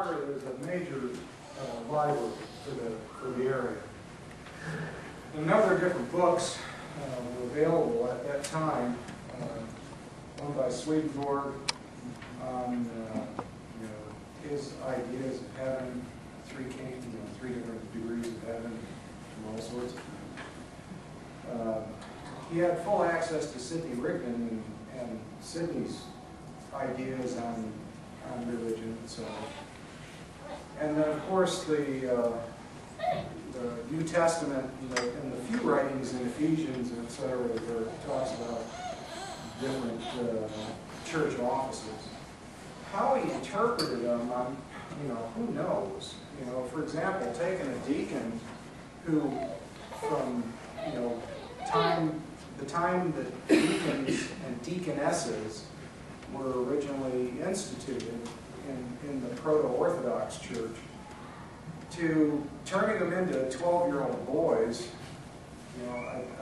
Margaret is a major library for the area. A number of different books were available at that time. One by Swedenborg on his ideas of heaven, three different degrees of heaven, and all sorts of things. He had full access to Sidney Rigdon and Sidney's ideas on religion and so on. And then, of course, the New Testament and the few writings in Ephesians, etc., where it talks about different church offices. How he interpreted them, who knows? For example, taking a deacon who, from the time that deacons and deaconesses were originally instituted in the proto-Orthodox church, to turning them into 12-year-old boys,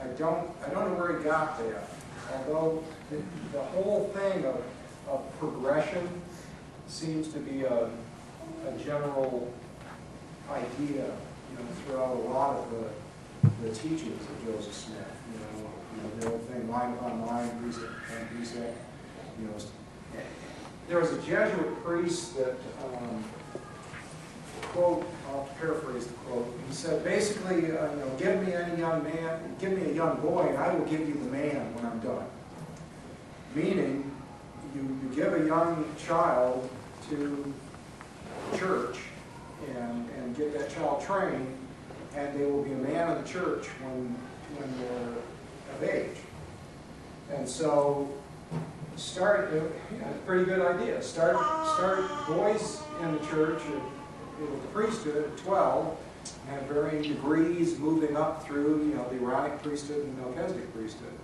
I don't know where he got that. Although the whole thing of progression seems to be a general idea, throughout a lot of the teachings of Joseph Smith. The old thing, line upon line, precept upon precept. There was a Jesuit priest that, quote, I'll paraphrase the quote. He said, basically, give me any young man, give me a young boy, and I will give you the man when I'm done. Meaning, you give a young child to church and get that child trained, and they will be a man of the church when they're of age. And so, it's a pretty good idea. Start boys in the church with the priesthood at 12, and varying degrees moving up through, the Aaronic priesthood and Melchizedek priesthood.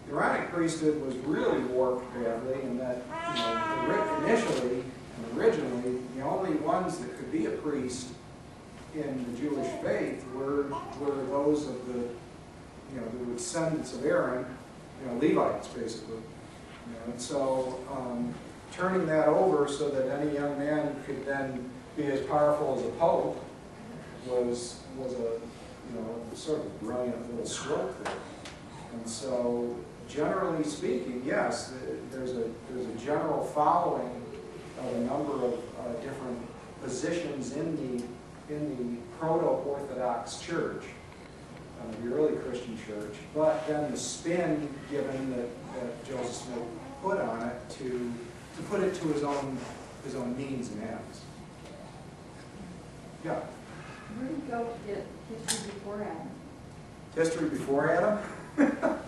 The Aaronic priesthood was really warped badly in that, initially and originally, the only ones that could be a priest in the Jewish faith were those of the descendants of Aaron, Levites basically. And so turning that over so that any young man could then be as powerful as a pope was a sort of brilliant little stroke there. And so generally speaking, yes, there's a general following of a number of different positions in the proto-Orthodox church, the early Christian church, but then the spin given that Joseph Smith put on it to put it to his own means and ends. Yeah. Where do you go to get history before Adam? History before Adam?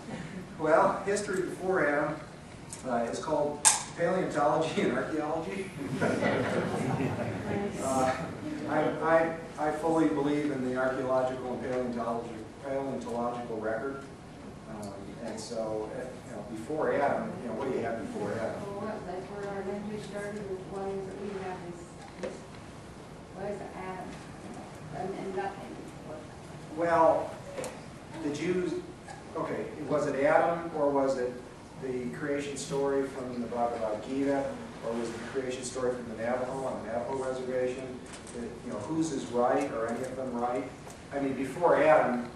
Well, history before Adam is called paleontology and archaeology. I fully believe in the archaeological and paleontological record. And so, before Adam, what do you have before Adam? Well, that's where our language started with what is it we have is what is Adam? And nothing. Well, the Jews, okay, was it Adam or was it the creation story from the Bhagavad Gita, or was it the creation story from the Navajo on the Navajo reservation? Whose is right, or any of them right? I mean, before Adam,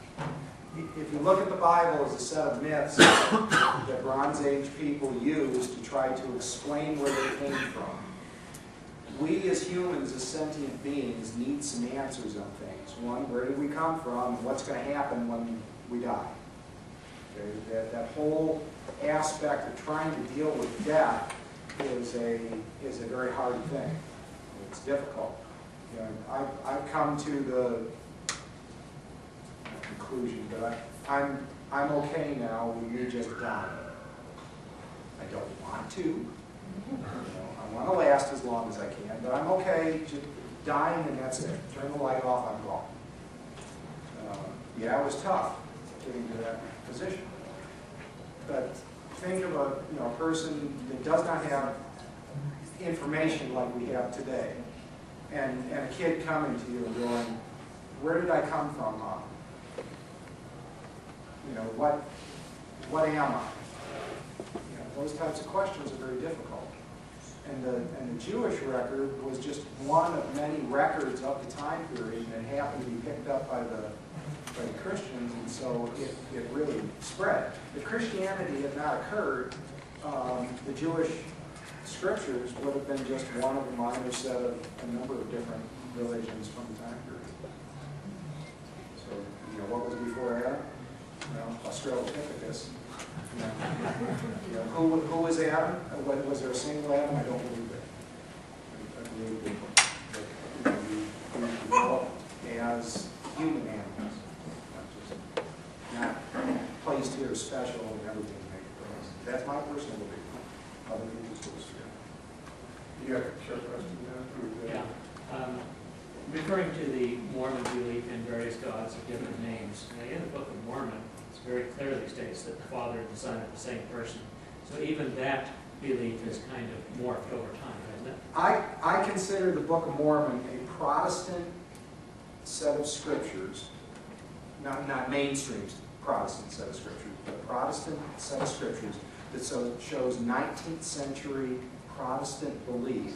if you look at the Bible as a set of myths that Bronze Age people used to try to explain where they came from, we as humans, as sentient beings, need some answers on things. One, where did we come from, and what's going to happen when we die? Okay, that whole aspect of trying to deal with death is a very hard thing. It's difficult. I've come to the conclusion that I'm okay now when you just die. I don't want to. I want to last as long as I can, but I'm okay just dying and that's it. Turn the light off, I'm gone. Yeah, it was tough getting to that position. But think of a person that does not have information like we have today, and a kid coming to you and going, "Where did I come from, Mom? What am I?" Those types of questions are very difficult. And the Jewish record was just one of many records of the time period that happened to be picked up by the Christians, and so it really spread. If Christianity had not occurred, the Jewish scriptures would have been just one of a minor set of a number of different religions from the time period. So, you know, what was before Adam? Well, Australopithecus. You know, who was Adam? Was there a single Adam? I don't believe that. I believe that we developed as human animals, not placed here special and everything made for us. That's my personal belief. Other people's beliefs. You have a short question now? Yeah. Referring to the Mormon belief in various gods of different names, in the Book of Mormon, it very clearly states that the Father and the Son are the same person. So even that belief is kind of morphed over time, hasn't it? I consider the Book of Mormon a Protestant set of scriptures, not mainstream Protestant set of scriptures, but a Protestant set of scriptures that shows 19th century Protestant belief,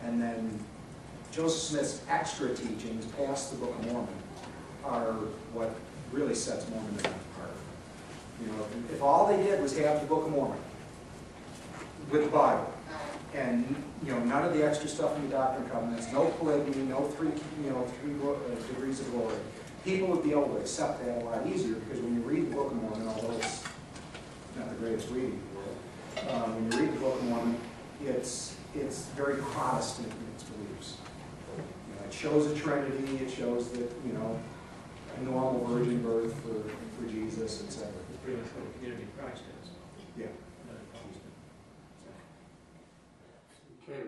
and then Joseph Smith's extra teachings past the Book of Mormon are what really sets Mormonism apart. You know, if all they did was have the Book of Mormon with the Bible, and you know, none of the extra stuff in the Doctrine and Covenants, no polygamy, no three degrees of glory, people would be able to accept that a lot easier, because when you read the Book of Mormon, although it's not the greatest reading in the world, when you read the Book of Mormon, it's very Protestant in its beliefs. You know, it shows a Trinity. It shows that, you know, a normal virgin birth for Jesus, etc. It's pretty much what the community of Christ is. Yeah. Not a Protestant. Okay,